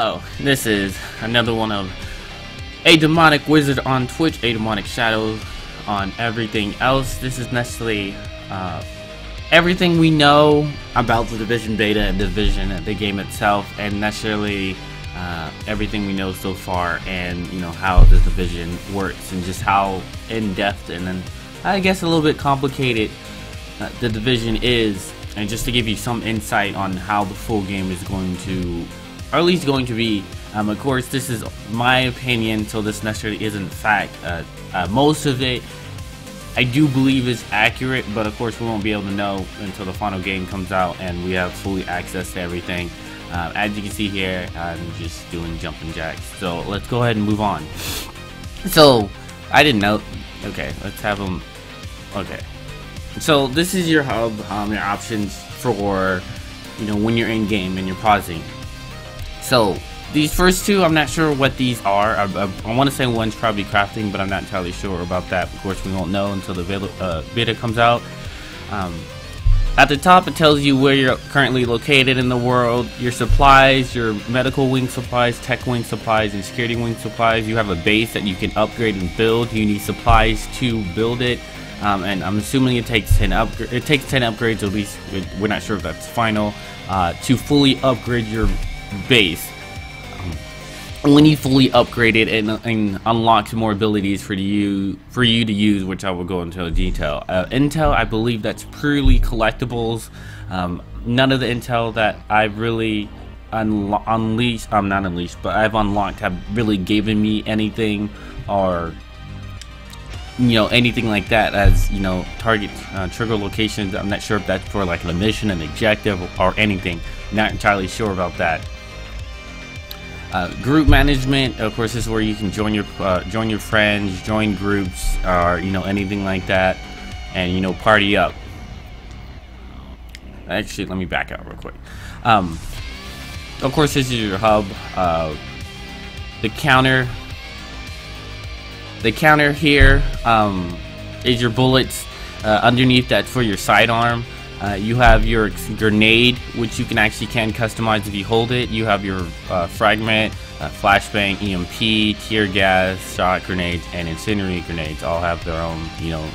Hello, this is another one of A Demonic Wizard on Twitch, ADemonicShadow on everything else. This is necessarily everything we know about the Division beta and Division, the game itself, and necessarily everything we know so far, and you know how the Division works and just how in-depth and then I guess a little bit complicated the Division is, and just to give you some insight on how the full game is going to, or at least going to be. Of course, this is my opinion, so this necessarily isn't fact. Most of it I do believe is accurate, but of course we won't be able to know until the final game comes out and we have fully access to everything. As you can see here, I'm just doing jumping jacks, so let's go ahead and move on. So I didn't know. Okay, let's have them. Okay, so this is your hub, your options for, you know, when you're in game and you're pausing. So these first two, I'm not sure what these are. I want to say one's probably crafting, but I'm not entirely sure about that. Of course, we won't know until the beta comes out. At the top, it tells you where you're currently located in the world, your supplies, your medical wing supplies, tech wing supplies, and security wing supplies. You have a base that you can upgrade and build. You need supplies to build it, and I'm assuming it takes 10 upgrades, at least. We're not sure if that's final, to fully upgrade your base. When you fully upgrade it and unlocks more abilities for you to use, which I will go into detail. Intel, I believe that's purely collectibles. None of the intel that I've really not unleashed, but I've unlocked have really given me anything, or you know, anything like that as, you know, target trigger locations. I'm not sure if that's for like a mission, an objective, or anything. Not entirely sure about that. Group management, of course, this is where you can join your friends, join groups, or you know, anything like that, and you know, party up. Actually, let me back out real quick. Of course, this is your hub. The counter here is your bullets. Underneath, that's for your sidearm. You have your grenade, which you can customize if you hold it. You have your fragment, flashbang, EMP, tear gas, shot grenades, and incendiary grenades. All have their own, you know,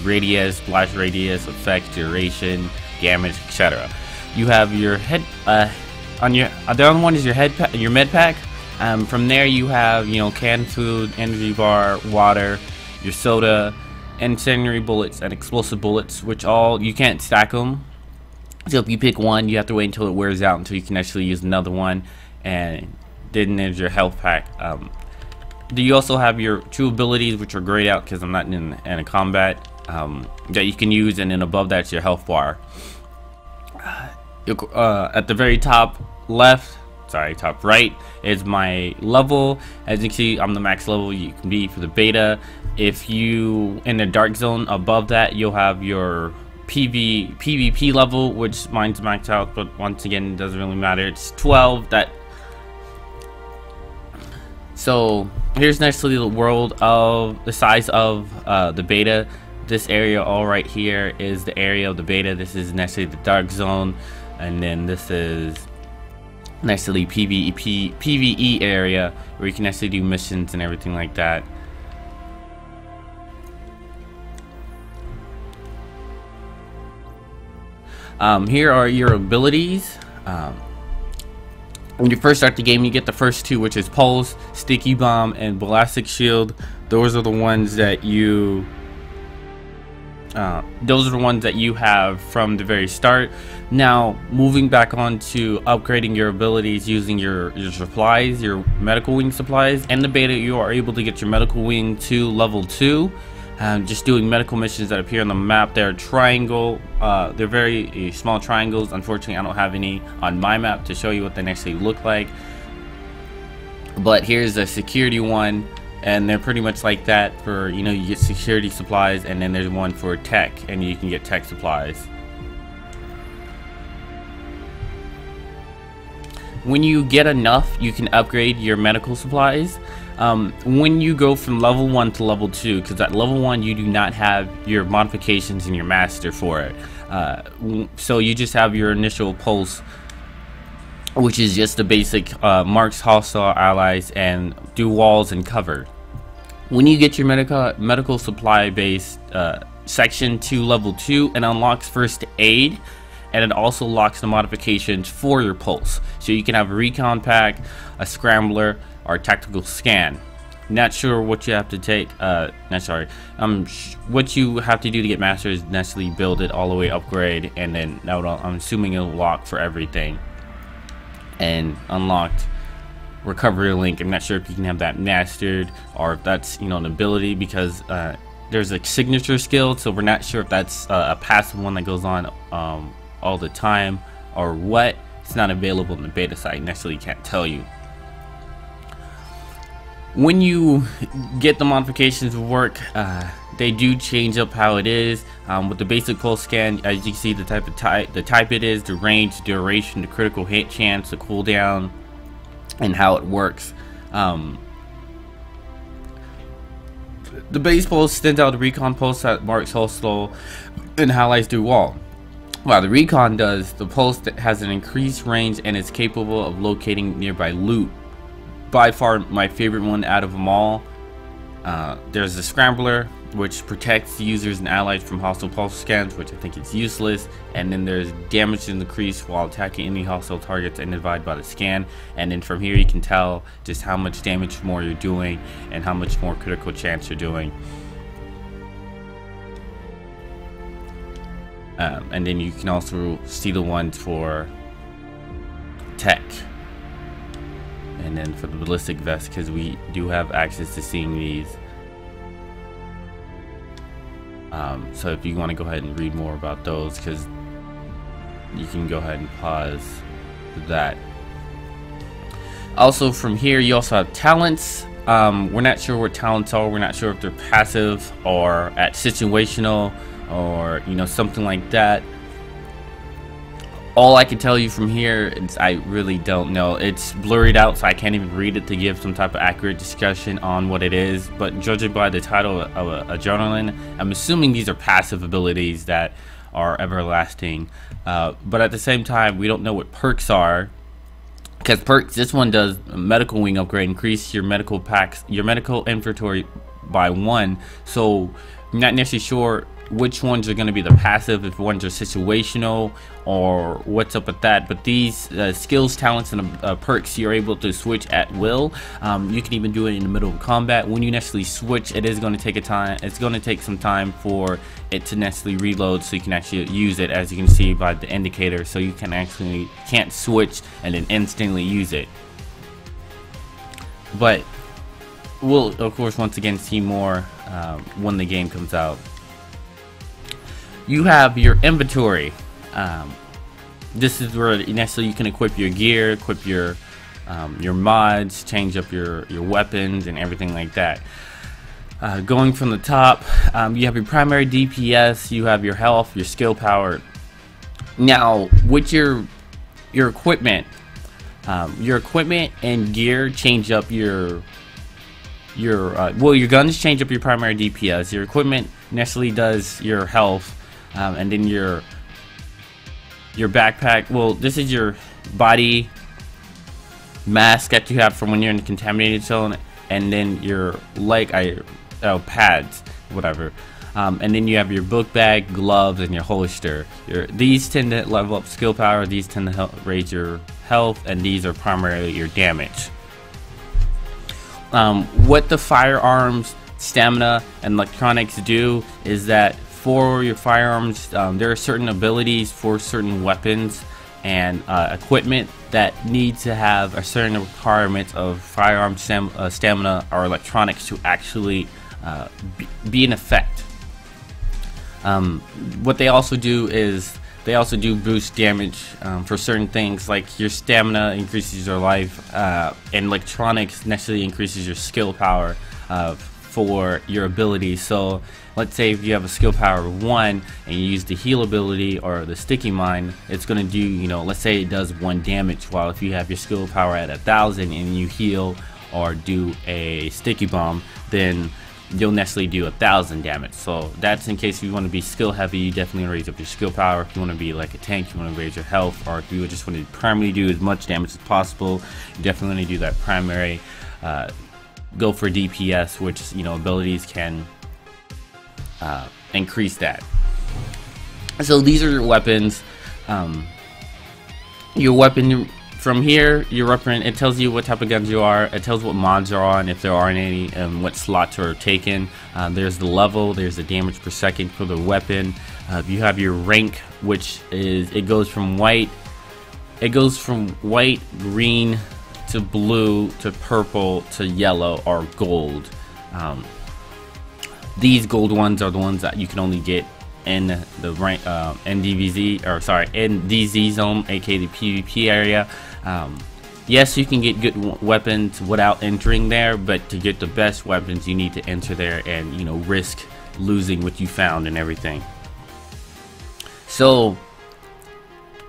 radius, blast radius, effect, duration, damage, etc. You have your head. The other one is your med pack. From there, you have, you know, canned food, energy bar, water, your soda, incendiary bullets, and explosive bullets, which all you can't stack them. So if you pick one, you have to wait until it wears out until you can actually use another one. And then there's your health pack. You also have your true abilities, which are grayed out because I'm not in a combat, that you can use, and then above that's your health bar. At the very top right is my level. As you can see, I'm the max level you can be for the beta. If you in the dark zone above that, you'll have your PvP level, which mine's maxed out, but once again, it doesn't really matter. It's 12. So here's necessarily the world of the size of the beta. This area all right here is the area of the beta. This is necessarily the dark zone, and then this is necessarily PvE area where you can actually do missions and everything like that. Here are your abilities. When you first start the game, you get the first two, which is Pulse, Sticky Bomb, and Ballistic Shield. Those are the ones that you have from the very start. Now, moving back on to upgrading your abilities using your supplies, your medical wing supplies. In the beta, you are able to get your medical wing to level 2. Just doing medical missions that appear on the map. They're triangle. They're very small triangles. Unfortunately, I don't have any on my map to show you what they actually look like. But here's a security one, and they're pretty much like that. For, you know, you get security supplies, and then there's one for tech, and you can get tech supplies. When you get enough, you can upgrade your medical supplies. When you go from level 1 to level 2, because at level 1 you do not have your modifications and your master for it, so you just have your initial pulse which is just the basic marks hostile allies and do walls and cover. When you get your medical supply base section to level 2, it unlocks first aid, and it also locks the modifications for your pulse. So you can have a recon pack, a scrambler, or a tactical scan. Not sure what you have to take. What you have to do to get master is necessarily build it all the way, upgrade, and then I'm assuming it'll lock for everything. And unlocked recovery link. I'm not sure if you can have that mastered or if that's an ability, because there's a signature skill, so we're not sure if that's a passive one that goes on all the time or what. It's not available in the beta site. Necessarily can't tell you. When you get the modifications to work, they do change up how it is. With the basic pulse scan, as you can see, the type it is, the range, the duration, the critical hit chance, the cooldown, and how it works. The base pulse sends out the recon pulse that marks hostile and highlights the wall. While the recon does, the pulse that has an increased range and is capable of locating nearby loot. By far my favorite one out of them all. There's the scrambler, which protects users and allies from hostile pulse scans, which I think is useless. And then there's damage increase while attacking any hostile targets and divided by the scan. And then from here you can tell just how much damage more you're doing and how much more critical chance you're doing. And then you can also see the ones for tech. And then for the ballistic vest, because we do have access to seeing these. So if you want to go ahead and read more about those, because you can go ahead and pause that. Also from here you also have talents. We're not sure what talents are. We're not sure if they're passive or at situational or something like that. All I can tell you from here is I really don't know. It's blurred out, so I can't even read it to give some type of accurate discussion on what it is. But judging by the title of a journaling, I'm assuming these are passive abilities that are everlasting. But at the same time, we don't know what perks are. Because perks, this one does medical wing upgrade, increase your medical packs, your medical inventory by 1. So I'm not necessarily sure which ones are going to be the passive, if ones are situational or what's up with that. But these skills, talents, and perks you're able to switch at will. You can even do it in the middle of combat. When you necessarily switch, it is going to take it's going to take some time for it to necessarily reload, so you can actually use it, as you can see by the indicator. So you can't switch and then instantly use it. But we'll of course once again see more when the game comes out. You have your inventory. This is where necessarily you can equip your gear, equip your mods, change up your weapons and everything like that. Going from the top, you have your primary DPS, you have your health, your skill power. Now with your equipment, and gear change up your guns change up your primary DPS. Your equipment necessarily does your health. And then your backpack, well, this is your body mask that you have from when you're in the contaminated zone, and then your leg pads, whatever. And then you have your book bag, gloves, and your holster. These tend to level up skill power, these tend to help raise your health, and these are primarily your damage. What the firearms, stamina, and electronics do is that for your firearms, there are certain abilities for certain weapons and equipment that need to have a certain requirement of firearm stamina or electronics to actually be in effect. What they also do is they also do boost damage for certain things, like your stamina increases your life, and electronics necessarily increases your skill power for your ability. So let's say if you have a skill power of 1 and you use the heal ability or the sticky mine, it's going to do, let's say it does 1 damage, while if you have your skill power at 1000 and you heal or do a sticky bomb, then you'll necessarily do 1,000 damage. So that's in case you want to be skill heavy. You definitely raise up your skill power. If you want to be like a tank, you want to raise your health, or if you just want to primarily do as much damage as possible, you definitely want to do that primary. Go for DPS, which, you know, abilities can increase that. So these are your weapons. Your weapon from here, your weapon, it tells you what type of guns you are. It tells what mods are on, if there are any, and what slots are taken. There's the level, there's the damage per second for the weapon. You have your rank, which is, it goes from white, green to blue to purple to yellow or gold. These gold ones are the ones that you can only get in the rank NDVZ, or sorry, NDZ zone, aka the PvP area. Yes, you can get good weapons without entering there, but to get the best weapons you need to enter there and, you know, risk losing what you found and everything. So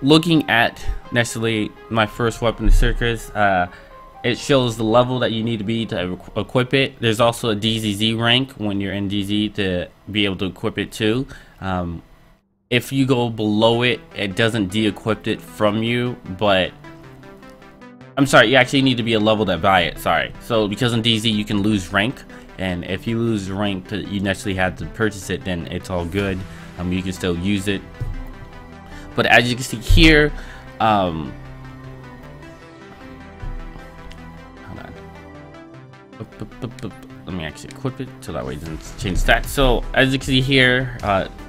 looking at necessarily my first weapon, the Circus, it shows the level that you need to be to equip it. There's also a DZZ rank when you're in DZ to be able to equip it too. If you go below it, it doesn't de-equip it from you, but I'm sorry, you actually need to be a level that buy it, sorry. So because in DZ you can lose rank, and if you lose rank you necessarily have to purchase it, then it's all good. You can still use it. But as you can see here, hold on. Let me actually equip it so that way it doesn't change stats. So as you can see here,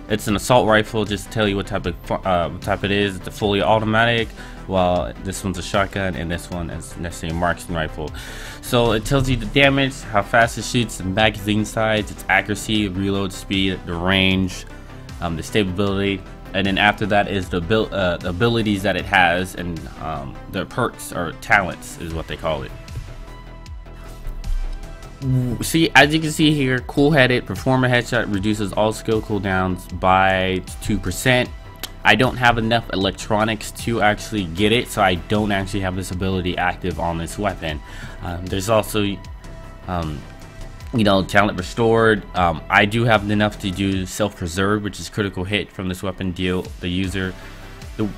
it's an assault rifle. Just to tell you what type it is. It's a fully automatic, while this one's a shotgun, and this one is necessarily a marksman rifle. So it tells you the damage, how fast it shoots, the magazine size, its accuracy, reload speed, the range, the stability, and then after that is the abilities that it has, and the perks or talents is what they call it. See, as you can see here, cool-headed, perform a headshot, reduces all skill cooldowns by 2%. I don't have enough electronics to actually get it, so I don't actually have this ability active on this weapon. There's also, you know, talent restored. I do have enough to do self-preserve, which is critical hit from this weapon, deal the user. The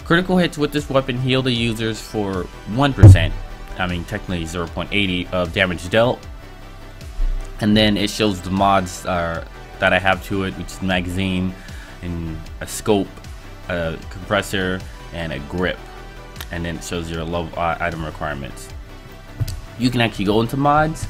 critical hits with this weapon heal the users for 1%. I mean, technically 0.80 of damage dealt. And then it shows the mods that I have to it, which is magazine, and a scope, a compressor, and a grip. And then it shows your low item requirements. You can actually go into mods,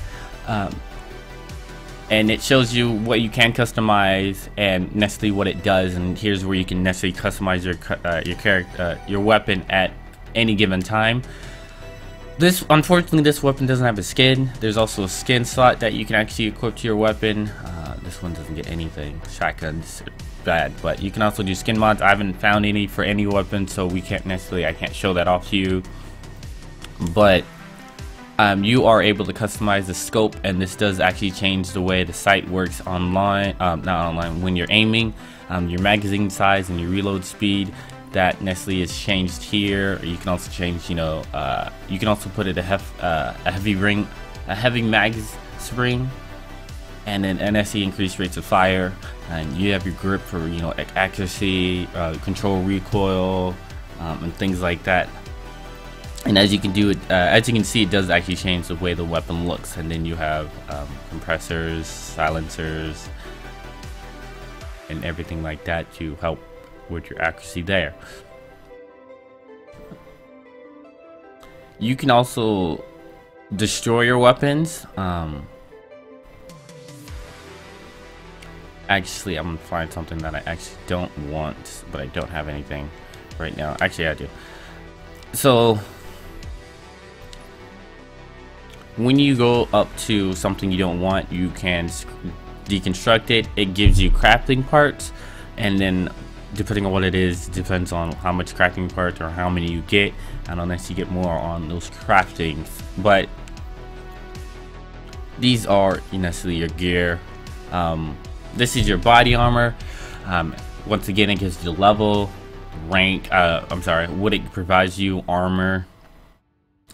and it shows you what you can customize and necessarily what it does. And here's where you can necessarily customize your character, your weapon at any given time. Unfortunately, this weapon doesn't have a skin. There's also a skin slot that you can actually equip to your weapon. This one doesn't get anything. Shotguns are bad, but you can also do skin mods. I haven't found any for any weapon, so I can't show that off to you. But you are able to customize the scope, and this does actually change the way the sight works online. Not online, when you're aiming. Your magazine size and your reload speed. That necessarily is changed here. You can also change, you know, you can also put it a heavy mags spring, and then NSE increased rates of fire, and you have your grip for, you know, accuracy, control recoil, and things like that. And as you can see, it does actually change the way the weapon looks. And then you have compressors, silencers, and everything like that to help with your accuracy there. You can also destroy your weapons. Actually, I'm gonna find something that I actually don't want, but I don't have anything right now. Actually, I do. So when you go up to something you don't want, you can deconstruct it. It gives you crafting parts, and then depending on what it is, depends on how much crafting parts or how many you get, and unless you get more on those craftings. But these are necessarily your gear. This is your body armor. Once again, it gives you level, rank, what it provides you, armor.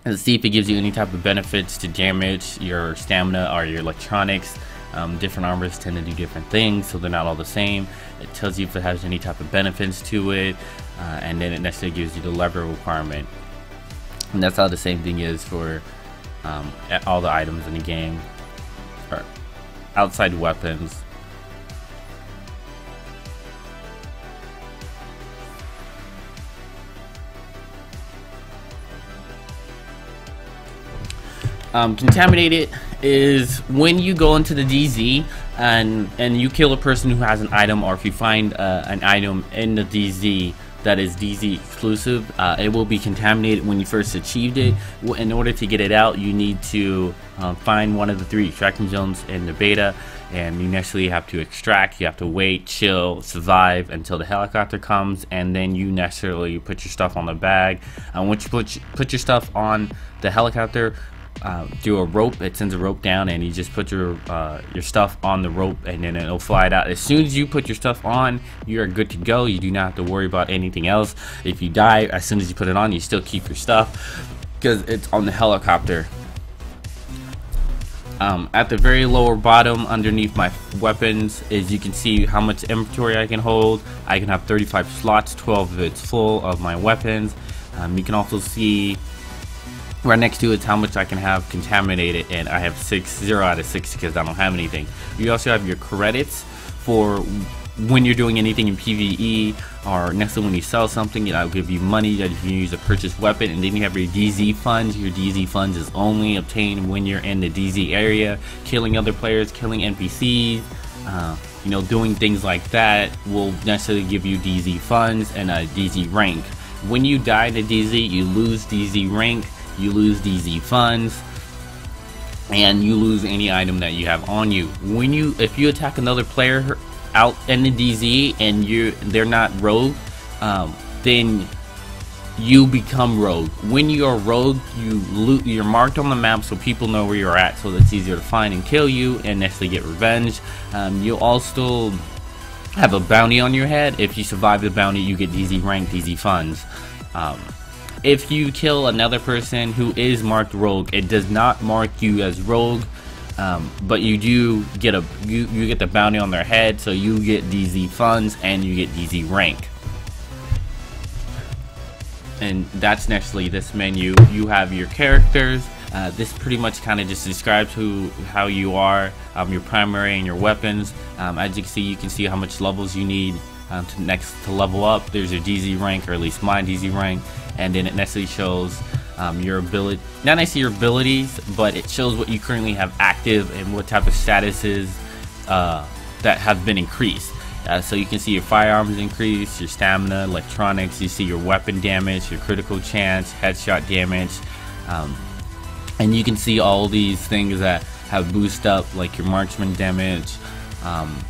Let's see if it gives you any type of benefits to damage, your stamina, or your electronics. Different armors tend to do different things, so they're not all the same. It tells you if it has any type of benefits to it, and then it necessarily gives you the level requirement. And that's how the same thing is for all the items in the game, or outside weapons. Contaminated is when you go into the DZ and you kill a person who has an item, or if you find an item in the DZ that is DZ exclusive, it will be contaminated when you first achieved it. In order to get it out, you need to find one of the 3 extraction zones in the beta, and you necessarily have to extract. You have to wait, chill, survive until the helicopter comes, and then you necessarily put your stuff on the bag. Once you put your stuff on the helicopter, do a rope, it sends a rope down, and you just put your stuff on the rope, and then it'll fly it out. As soon as you put your stuff on, you are good to go. You do not have to worry about anything else. If you die, as soon as you put it on, you still keep your stuff because it's on the helicopter. At the very lower bottom underneath my weapons is, you can see how much inventory I can hold. I can have 35 slots, 12 of it's full of my weapons. You can also see right next to it how much I can have contaminated, and I have 0 out of 6 because I don't have anything. You also have your credits for when you're doing anything in PvE, or next to when you sell something, it'll give you money that you can use to purchase weapon. And then you have your DZ funds. Your DZ funds is only obtained when you're in the DZ area, killing other players, killing NPCs, you know, doing things like that will necessarily give you DZ funds and a DZ rank. When you die in the DZ, you lose DZ rank, you lose DZ funds, and you lose any item that you have on you. If you attack another player out in the DZ and they're not rogue, then you become rogue. When you are rogue, you're marked on the map so people know where you're at, so it's easier to find and kill you and necessarily get revenge. You'll also have a bounty on your head. If you survive the bounty, you get DZ rank, DZ funds. If you kill another person who is marked rogue, it does not mark you as rogue, but you do get you get the bounty on their head, so you get DZ funds and you get DZ rank. And that's necessarily this menu. You have your characters. This pretty much kind of just describes how you are, your primary and your weapons. As you can see how much levels you need to level up. There's your DZ rank, or at least my DZ rank, and then it necessarily shows your ability, not necessarily your abilities, but it shows what you currently have active and what type of statuses that have been increased. So you can see your firearms increase, your stamina, electronics, you see your weapon damage, your critical chance, headshot damage, and you can see all these things that have boost up, like your marksman damage,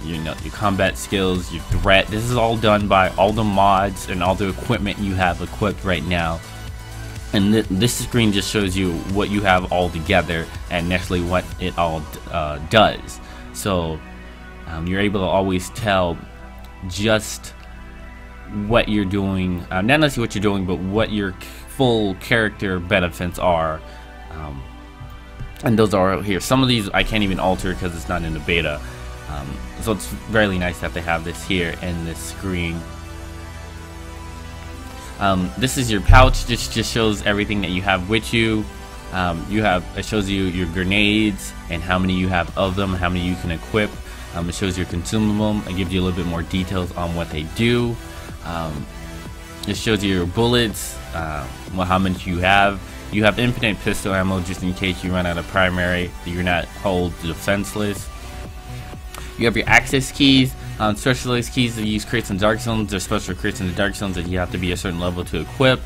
your combat skills, your threat. This is all done by all the mods and all the equipment you have equipped right now. And this screen just shows you what you have all together and necessarily what it all does. So you're able to always tell just what you're doing, not necessarily what you're doing, but what your full character benefits are. And those are out here. Some of these I can't even alter because it's not in the beta. So it's really nice that they have this here in this screen. This is your pouch. This just shows everything that you have with you. It shows you your grenades and how many you have of them, how many you can equip. It shows your consumable. It gives you a little bit more details on what they do. It shows you your bullets, how many you have. You have infinite pistol ammo just in case you run out of primary, you're not hold defenseless. You have your access keys, specialized keys to use crates and dark zones. There's special crates in the dark zones that you have to be a certain level to equip,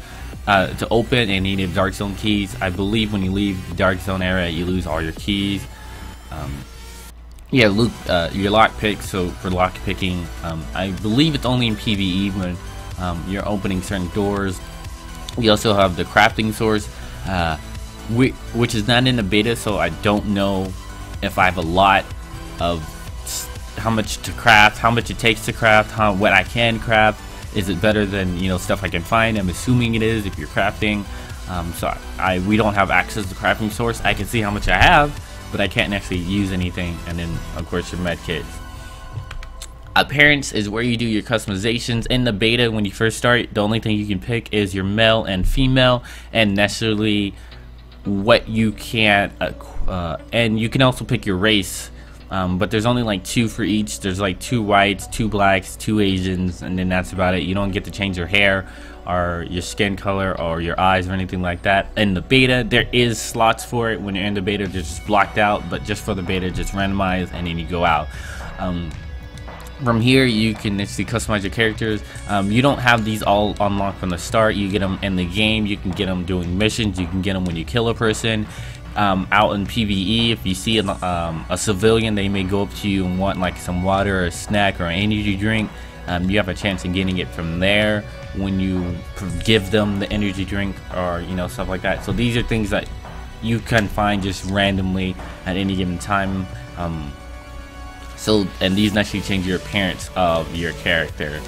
to open, and you need dark zone keys. I believe when you leave the dark zone area, you lose all your keys. Yeah, your lockpick. So for lockpicking, I believe it's only in PvE when you're opening certain doors. You also have the crafting source, which is not in the beta, so I don't know if I have a lot of how much to craft, how much it takes to craft, what I can craft. Is it better than stuff I can find? I'm assuming it is if you're crafting. So we don't have access to the crafting source. I can see how much I have, but I can't actually use anything. And then of course your med kits. Appearance is where you do your customizations. In the beta, when you first start, the only thing you can pick is your male and female, and necessarily what you can and you can also pick your race, but there's only like 2 for each. There's like 2 whites, 2 blacks, 2 Asians, and then that's about it. You don't get to change your hair or your skin color or your eyes or anything like that. In the beta, there is slots for it. When you're in the beta, they're just blocked out, but just for the beta, just randomize, and then you go out. From here, you can actually customize your characters. You don't have these all unlocked from the start. You get them in the game. You can get them doing missions. You can get them when you kill a person. Out in PvE, if you see a civilian, they may go up to you and want like some water or a snack or an energy drink. You have a chance of getting it from there when you give them the energy drink, or stuff like that. So these are things that you can find just randomly at any given time. And these actually change your appearance of your character.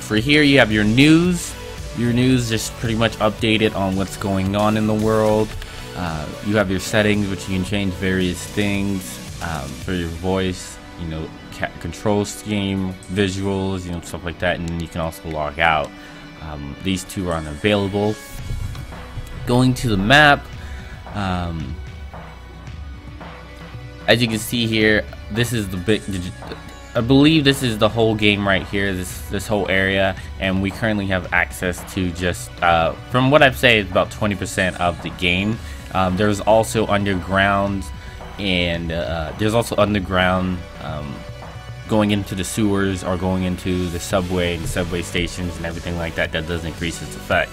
For here, you have your news. Your news just pretty much updated on what's going on in the world. You have your settings, which you can change various things for your voice, control scheme, visuals, stuff like that, and then you can also log out. These 2 are unavailable. Going to the map. As you can see here, this is the big, I believe this is the whole game right here, this whole area, and we currently have access to just, from what I've said, about 20% of the game. There's also underground, and there's also underground going into the sewers or going into the subway and subway stations and everything like that. That does increase its effect.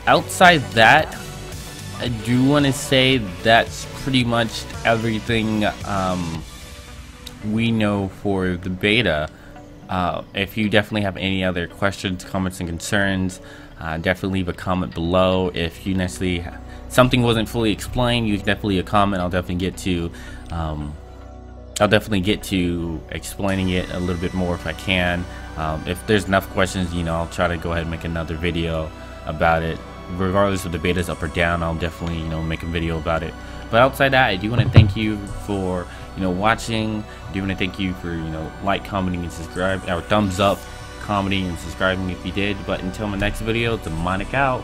Outside that, I do want to say that's pretty much everything we know for the beta. If you definitely have any other questions, comments, and concerns, definitely leave a comment below. If you necessarily something wasn't fully explained, you can definitely leave a comment. I'll definitely get to explaining it a little bit more if I can. If there's enough questions, I'll try to go ahead and make another video about it. Regardless if the beta is up or down, I'll definitely make a video about it. But outside that, I do want to thank you for watching. I do want to thank you for like, commenting, and subscribe, or thumbs up, commenting, and subscribing if you did. But until my next video, Demonic out.